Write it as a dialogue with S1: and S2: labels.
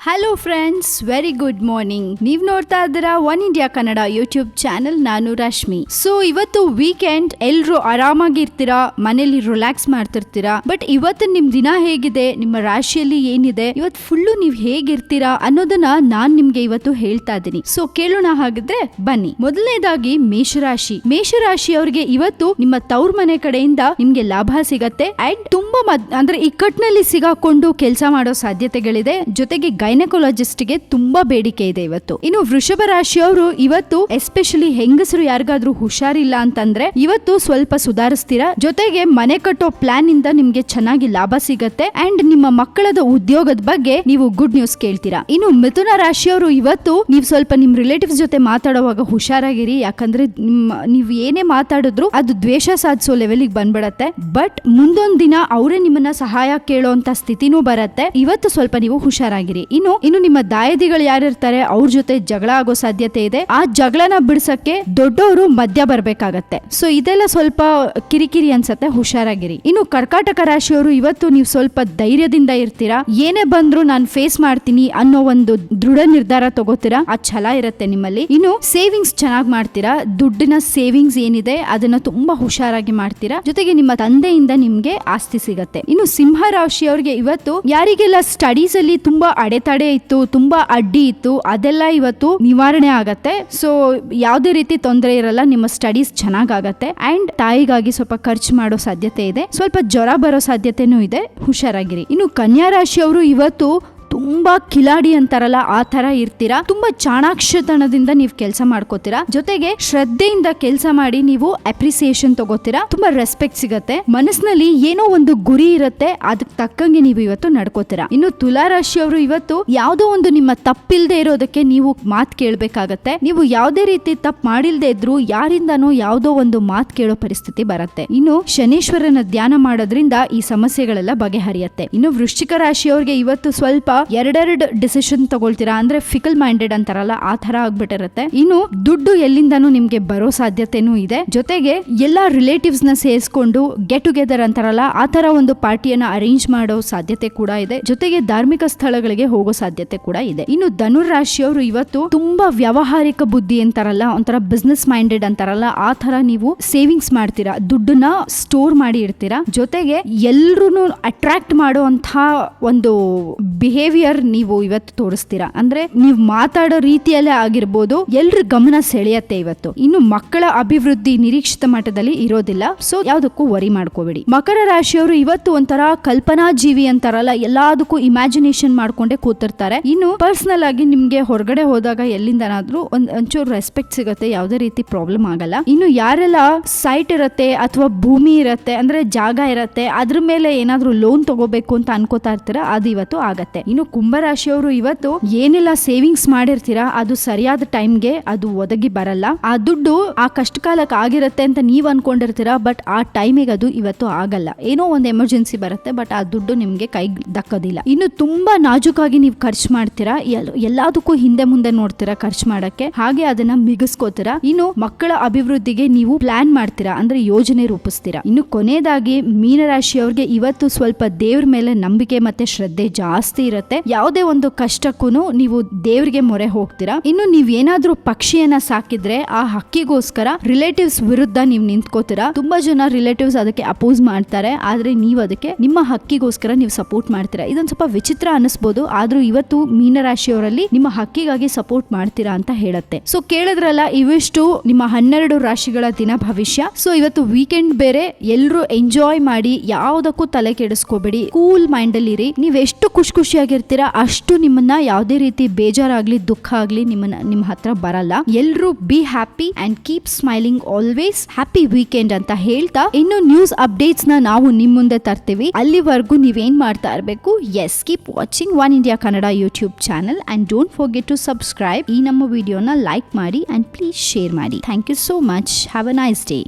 S1: Hello friends, very good morning. ನೀವ್ ನೋಡ್ತಾ ಇದ್ದೀರಾ one India Kannada YouTube channel. ನಾನು ರಶ್ಮಿ. ಸೊ ಇವತ್ತು ವೀಕೆಂಡ್, ಎಲ್ರು ಆರಾಮಾಗಿರ್ತೀರಾ, ಮನೇಲಿ ರಿಲ್ಯಾಕ್ಸ್ ಮಾಡ್ತಿರ್ತೀರಾ. ಬಟ್ ಇವತ್ತು ನಿಮ್ ದಿನ ಹೇಗಿದೆ, ನಿಮ್ಮ ರಾಶಿಯಲ್ಲಿ ಏನಿದೆ, ಇವತ್ತು ಫುಲ್ಲು ನೀವ್ ಹೇಗಿರ್ತೀರಾ ಅನ್ನೋದನ್ನ ನಾನ್ ನಿಮ್ಗೆ ಇವತ್ತು ಹೇಳ್ತಾ ಇದ್ದೀನಿ. ಸೊ ಕೇಳೋಣ, ಹಾಗಿದ್ರೆ ಬನ್ನಿ. ಮೊದಲನೇದಾಗಿ ಮೇಷರಾಶಿ. ಮೇಷರಾಶಿಯವರಿಗೆ ಇವತ್ತು ನಿಮ್ಮ ತವ್ರ ಮನೆ ಕಡೆಯಿಂದ ನಿಮ್ಗೆ ಲಾಭ ಸಿಗತ್ತೆ ಅಂಡ್ ತುಂಬಾ ಅಂದ್ರೆ ಇಕ್ಕಟ್ಟಿನಲ್ಲಿ ಸಿಗಾಕೊಂಡು ಕೆಲಸ ಮಾಡೋ ಸಾಧ್ಯತೆಗಳಿದೆ. ಜೊತೆಗೆ ಗೈನಕಾಲಜಿಸ್ಟ್ ಗೆ ತುಂಬಾ ಬೇಡಿಕೆ ಇದೆ ಇವತ್ತು. ಇನ್ನು ವೃಷಭ ರಾಶಿಯವರು ಇವತ್ತು ಎಸ್ಪೆಷಲಿ ಹೆಂಗಸರು ಯಾರಿಗಾದ್ರೂ ಹುಷಾರಿಲ್ಲ ಅಂತಂದ್ರೆ ಇವತ್ತು ಸ್ವಲ್ಪ ಸುಧಾರಿಸ್ತೀರಾ. ಜೊತೆಗೆ ಮನೆ ಕಟ್ಟೋ ಪ್ಲಾನ್ ಇಂದ ನಿಮ್ಗೆ ಚೆನ್ನಾಗಿ ಲಾಭ ಸಿಗತ್ತೆ ಅಂಡ್ ನಿಮ್ಮ ಮಕ್ಕಳದ ಉದ್ಯೋಗದ ಬಗ್ಗೆ ನೀವು ಗುಡ್ ನ್ಯೂಸ್ ಕೇಳ್ತೀರಾ. ಇನ್ನು ಮಿಥುನ ರಾಶಿಯವರು ಇವತ್ತು ನೀವು ಸ್ವಲ್ಪ ನಿಮ್ ರಿಲೇಟಿವ್ಸ್ ಜೊತೆ ಮಾತಾಡುವಾಗ ಹುಷಾರಾಗಿರಿ. ಯಾಕಂದ್ರೆ ನೀವ್ ಏನೇ ಮಾತಾಡಿದ್ರು ಅದು ದ್ವೇಷ ಸಾಧಿಸೋ ಲೆವೆಲ್ಗೆ ಬಂದ್ಬಿಡತ್ತೆ. ಬಟ್ ಮುಂದೊಂದ್ ದಿನ ಅವರೇ ನಿಮ್ಮನ್ನ ಸಹಾಯ ಕೇಳೋ ಅಂತ ಸ್ಥಿತಿನೂ ಬರತ್ತೆ. ಇವತ್ತು ಸ್ವಲ್ಪ ನೀವು ಹುಷಾರಾಗಿರಿ. ಇನ್ನು ನಿಮ್ಮ ದಾಯದಿಗಳು ಯಾರಿರ್ತಾರೆ ಅವ್ರ ಜೊತೆ ಜಗಳ ಆಗೋ ಸಾಧ್ಯತೆ ಇದೆ. ಆ ಜಗಳನ ಬಿಡ್ಸಕ್ಕೆ ದೊಡ್ಡವರು ಮಧ್ಯ ಬರ್ಬೇಕಾಗತ್ತೆ. ಸೊ ಇದೆಲ್ಲ ಸ್ವಲ್ಪ ಕಿರಿಕಿರಿ ಅನ್ಸತ್ತೆ, ಹುಷಾರಾಗಿರಿ. ಇನ್ನು ಕರ್ಕಾಟಕ ರಾಶಿಯವರು ಇವತ್ತು ನೀವು ಸ್ವಲ್ಪ ಧೈರ್ಯದಿಂದ ಇರ್ತೀರಾ. ಏನೇ ಬಂದ್ರು ನಾನು ಫೇಸ್ ಮಾಡ್ತೀನಿ ಅನ್ನೋ ಒಂದು ದೃಢ ನಿರ್ಧಾರ ತಗೋತೀರಾ. ಆ ಛಲ ಇರುತ್ತೆ ನಿಮ್ಮಲ್ಲಿ. ಇನ್ನು ಸೇವಿಂಗ್ಸ್ ಚೆನ್ನಾಗಿ ಮಾಡ್ತೀರಾ. ದುಡ್ಡಿನ ಸೇವಿಂಗ್ಸ್ ಏನಿದೆ ಅದನ್ನ ತುಂಬಾ ಹುಷಾರಾಗಿ ಮಾಡ್ತೀರಾ. ಜೊತೆಗೆ ನಿಮ್ಮ ತಂದೆಯಿಂದ ನಿಮ್ಗೆ ಆಸ್ತಿ ಸಿಗತ್ತೆ. ಇನ್ನು ಸಿಂಹ ರಾಶಿಯವರಿಗೆ ಇವತ್ತು ಯಾರಿಗೆಲ್ಲ ಸ್ಟಡೀಸ್ ಅಲ್ಲಿ ತುಂಬಾ ಅಡೆತಡೆ ಇತ್ತು, ತುಂಬಾ ಅಡ್ಡಿ ಇತ್ತು, ಅದೆಲ್ಲ ಇವತ್ತು ನಿವಾರಣೆ ಆಗತ್ತೆ. ಸೊ ಯಾವುದೇ ರೀತಿ ತೊಂದರೆ ಇರಲ್ಲ, ನಿಮ್ಮ ಸ್ಟಡೀಸ್ ಚೆನ್ನಾಗಾಗತ್ತೆ ಅಂಡ್ ತಾಯಿಗಾಗಿ ಸ್ವಲ್ಪ ಖರ್ಚು ಮಾಡೋ ಸಾಧ್ಯತೆ ಇದೆ. ಸ್ವಲ್ಪ ಜ್ವರ ಬರೋ ಸಾಧ್ಯತೆನೂ ಇದೆ, ಹುಷಾರಾಗಿರಿ. ಇನ್ನು ಕನ್ಯಾ ರಾಶಿಯವರು ಇವತ್ತು ತುಂಬಾ ಕಿಲಾಡಿ ಅಂತಾರಲ್ಲ ಆ ತರ ಇರ್ತೀರಾ. ತುಂಬಾ ಚಾಣಾಕ್ಷತನದಿಂದ ನೀವು ಕೆಲಸ ಮಾಡ್ಕೋತೀರಾ. ಜೊತೆಗೆ ಶ್ರದ್ಧೆಯಿಂದ ಕೆಲಸ ಮಾಡಿ ನೀವು ಅಪ್ರಿಸಿಯೇಷನ್ ತಗೋತೀರಾ. ತುಂಬಾ ರೆಸ್ಪೆಕ್ಟ್ ಸಿಗತ್ತೆ. ಮನಸ್ಸಿನಲ್ಲಿ ಏನೋ ಒಂದು ಗುರಿ ಇರುತ್ತೆ, ಅದಕ್ಕೆ ತಕ್ಕಂಗೆ ನೀವು ಇವತ್ತು ನಡ್ಕೋತೀರಾ. ಇನ್ನು ತುಲಾ ರಾಶಿಯವರು ಇವತ್ತು ಯಾವುದೋ ಒಂದು ನಿಮ್ಮ ತಪ್ಪಿಲ್ದೆ ಇರೋದಕ್ಕೆ ನೀವು ಮಾತು ಕೇಳಬೇಕಾಗತ್ತೆ. ನೀವು ಯಾವುದೇ ರೀತಿ ತಪ್ಪು ಮಾಡಿಲ್ದೆ ಇದ್ರು ಯಾರಿಂದನೋ ಯಾವುದೋ ಒಂದು ಮಾತು ಕೇಳೋ ಪರಿಸ್ಥಿತಿ ಬರುತ್ತೆ. ಇನ್ನು ಶನೀಶ್ವರನ ಧ್ಯಾನ ಮಾಡೋದ್ರಿಂದ ಈ ಸಮಸ್ಯೆಗಳೆಲ್ಲ ಬಗೆಹರಿಯತ್ತೆ. ಇನ್ನು ವೃಶ್ಚಿಕ ರಾಶಿಯವರಿಗೆ ಇವತ್ತು ಸ್ವಲ್ಪ ಎರಡೆರಡು ಡಿಸಿಷನ್ ತಗೊಳ್ತೀರಾ. ಅಂದ್ರೆ ಫಿಕಲ್ ಮೈಂಡೆಡ್ ಅಂತಾರಲ್ಲ ಆ ತರ ಆಗ್ಬಿಟ್ಟಿರುತ್ತೆ. ಇನ್ನು ದುಡ್ಡು ಎಲ್ಲಿಂದನೂ ನಿಮ್ಗೆ ಬರೋ ಸಾಧ್ಯತೆನೂ ಇದೆ. ಜೊತೆಗೆ ಎಲ್ಲಾ ರಿಲೇಟಿವ್ಸ್ ನ ಸೇರಿಸ್ಕೊಂಡು ಗೆಟ್ ಟುಗೆದರ್ ಅಂತಾರಲ್ಲ ಆ ತರ ಒಂದು ಪಾರ್ಟಿಯನ್ನ ಅರೇಂಜ್ ಮಾಡೋ ಸಾಧ್ಯತೆ ಕೂಡ ಇದೆ. ಜೊತೆಗೆ ಧಾರ್ಮಿಕ ಸ್ಥಳಗಳಿಗೆ ಹೋಗೋ ಸಾಧ್ಯತೆ ಕೂಡ ಇದೆ. ಇನ್ನು ಧನುರ್ ರಾಶಿಯವರು ಇವತ್ತು ತುಂಬಾ ವ್ಯಾವಹಾರಿಕ ಬುದ್ಧಿ ಅಂತಾರಲ್ಲ, ಒಂಥರ ಬಿಸ್ನೆಸ್ ಮೈಂಡೆಡ್ ಅಂತಾರಲ್ಲ ಆ ತರ ನೀವು ಸೇವಿಂಗ್ಸ್ ಮಾಡ್ತೀರಾ. ದುಡ್ಡನ್ನ ಸ್ಟೋರ್ ಮಾಡಿ ಇಡ್ತೀರಾ. ಜೊತೆಗೆ ಎಲ್ರೂ ಅಟ್ರಾಕ್ಟ್ ಮಾಡುವಂತ ಒಂದು ಬಿಹೇವಿಯರ್ ನೀವು ಇವತ್ತು ತೋರಿಸ್ತೀರಾ. ಅಂದ್ರೆ ನೀವು ಮಾತಾಡೋ ರೀತಿಯಲ್ಲೇ ಆಗಿರ್ಬೋದು, ಎಲ್ರ ಗಮನ ಸೆಳೆಯತ್ತೆ ಇವತ್ತು. ಇನ್ನು ಮಕ್ಕಳ ಅಭಿವೃದ್ಧಿ ನಿರೀಕ್ಷಿತ ಮಟ್ಟದಲ್ಲಿ ಇರೋದಿಲ್ಲ. ಸೊ ಯಾವ್ದಕ್ಕೂ ವರಿ ಮಾಡ್ಕೋಬೇಡಿ. ಮಕರ ರಾಶಿಯವರು ಇವತ್ತು ಒಂಥರ ಕಲ್ಪನಾ ಜೀವಿ ಅಂತಾರಲ್ಲ, ಎಲ್ಲದಕ್ಕೂ ಇಮ್ಯಾಜಿನೇಷನ್ ಮಾಡ್ಕೊಂಡೇ ಕೂತಿರ್ತಾರೆ. ಇನ್ನು ಪರ್ಸನಲ್ ಆಗಿ ನಿಮ್ಗೆ ಹೊರಗಡೆ ಹೋದಾಗ ಎಲ್ಲಿಂದನಾದ್ರೂ ಒಂಚೂರು ರೆಸ್ಪೆಕ್ಟ್ ಸಿಗುತ್ತೆ, ಯಾವುದೇ ರೀತಿ ಪ್ರಾಬ್ಲಮ್ ಆಗಲ್ಲ. ಇನ್ನು ಯಾರೆಲ್ಲ ಸೈಟ್ ಇರತ್ತೆ ಅಥವಾ ಭೂಮಿ ಇರತ್ತೆ, ಅಂದ್ರೆ ಜಾಗ ಇರತ್ತೆ, ಅದ್ರ ಮೇಲೆ ಏನಾದ್ರೂ ಲೋನ್ ತಗೋಬೇಕು ಅಂತ ಅನ್ಕೋತಾ ಇರ್ತೀರಾ, ಅದು ಇವತ್ತು ಆಗತ್ತೆ. ಇನ್ನು ಕುಂಭರಾಶಿಯವರು ಇವತ್ತು ಏನೆಲ್ಲ ಸೇವಿಂಗ್ಸ್ ಮಾಡಿರ್ತೀರಾ ಅದು ಸರಿಯಾದ ಟೈಮ್ಗೆ ಅದು ಒದಗಿ ಬರಲ್ಲ. ಆ ದುಡ್ಡು ಆ ಕಷ್ಟ ಕಾಲಕ್ಕೆ ಆಗಿರುತ್ತೆ ಅಂತ ನೀವ್ ಅನ್ಕೊಂಡಿರ್ತೀರಾ, ಬಟ್ ಆ ಟೈಮಿಗೆ ಅದು ಇವತ್ತು ಆಗಲ್ಲ. ಏನೋ ಒಂದು ಎಮರ್ಜೆನ್ಸಿ ಬರುತ್ತೆ, ಬಟ್ ಆ ದುಡ್ಡು ನಿಮ್ಗೆ ಕೈಗೆ ದಕ್ಕೋದಿಲ್ಲ. ಇನ್ನು ತುಂಬಾ ನಾಜೂಕಾಗಿ ನೀವು ಖರ್ಚು ಮಾಡ್ತೀರಾ. ಎಲ್ಲದಕ್ಕೂ ಹಿಂದೆ ಮುಂದೆ ನೋಡ್ತೀರಾ ಖರ್ಚು ಮಾಡಕ್ಕೆ, ಹಾಗೆ ಅದನ್ನ ಮಿಗಿಸ್ಕೋತೀರಾ. ಇನ್ನು ಮಕ್ಕಳ ಅಭಿವೃದ್ಧಿಗೆ ನೀವು ಪ್ಲಾನ್ ಮಾಡ್ತೀರಾ, ಅಂದ್ರೆ ಯೋಜನೆ ರೂಪಿಸ್ತೀರಾ. ಇನ್ನು ಕೊನೆಯದಾಗಿ ಮೀನರಾಶಿಯವ್ರಿಗೆ ಇವತ್ತು ಸ್ವಲ್ಪ ದೇವ್ರ ಮೇಲೆ ನಂಬಿಕೆ ಮತ್ತೆ ಶ್ರದ್ಧೆ ಜಾಸ್ತಿ ಇರುತ್ತೆ. ಯಾವುದೇ ಒಂದು ಕಷ್ಟಕ್ಕೂ ನೀವು ದೇವ್ರಿಗೆ ಮೊರೆ ಹೋಗ್ತೀರಾ. ಇನ್ನು ನೀವ್ ಏನಾದ್ರೂ ಪಕ್ಷಿಯನ್ನ ಸಾಕಿದ್ರೆ ಆ ಹಕ್ಕಿಗೋಸ್ಕರ ರಿಲೇಟಿವ್ಸ್ ವಿರುದ್ಧ ನೀವು ನಿಂತ್ಕೋತೀರಾ. ತುಂಬಾ ಜನ ರಿಲೇಟಿವ್ಸ್ ಅದಕ್ಕೆ ಅಪೋಸ್ ಮಾಡ್ತಾರೆ, ಆದ್ರೆ ನೀವು ಅದಕ್ಕೆ ನಿಮ್ಮ ಹಕ್ಕಿಗೋಸ್ಕರ ನೀವು ಸಪೋರ್ಟ್ ಮಾಡ್ತೀರಾ. ಇದೊಂದು ಸ್ವಲ್ಪ ವಿಚಿತ್ರ ಅನಿಸ್ಬೋದು, ಆದ್ರೂ ಇವತ್ತು ಮೀನರಾಶಿಯವರಲ್ಲಿ ನಿಮ್ಮ ಹಕ್ಕಿಗಾಗಿ ಸಪೋರ್ಟ್ ಮಾಡ್ತೀರಾ ಅಂತ ಹೇಳುತ್ತೆ. ಸೊ ಕೇಳಿದ್ರಲ್ಲ, ಇವಿಷ್ಟು ನಿಮ್ಮ 12 ರಾಶಿಗಳ ದಿನ ಭವಿಷ್ಯ. ಸೊ ಇವತ್ತು ವೀಕೆಂಡ್ ಬೇರೆ, ಎಲ್ರು ಎಂಜಾಯ್ ಮಾಡಿ, ಯಾವ್ದಕ್ಕೂ ತಲೆ ಕೆಡಿಸ್ಕೋಬೇಡಿ, ಕೂಲ್ ಮೈಂಡ್ ಅಲ್ಲಿ ಇರಿ. ನೀವ್ ಎಷ್ಟು ಖುಷಿಯಾಗಿರ್ತೀರಾ ಅಷ್ಟು ನಿಮ್ಮನ್ನ ಯಾವುದೇ ರೀತಿ ಬೇಜಾರಾಗ್ಲಿ ದುಃಖ ಆಗ್ಲಿ ನಿಮ್ಮ ಹತ್ರ ಬರಲ್ಲ. ಎಲ್ರು be happy and keep smiling always. Happy weekend ಅಂತ ಹೇಳ್ತಾ ಇನ್ನು ನ್ಯೂಸ್ ಅಪ್ಡೇಟ್ಸ್ ನಾವು ನಿಮ್ ಮುಂದೆ ತರ್ತೀವಿ. ಅಲ್ಲಿವರೆಗೂ ನೀವೇನ್ ಮಾಡ್ತಾ ಇರಬೇಕು, yes keep watching One India Kannada YouTube channel and don't forget to subscribe. ಈ ನಮ್ಮ ವಿಡಿಯೋನ ಲೈಕ್ ಮಾಡಿ ಅಂಡ್ ಪ್ಲೀಸ್ ಶೇರ್ ಮಾಡಿ. Thank you so much. Have a nice day.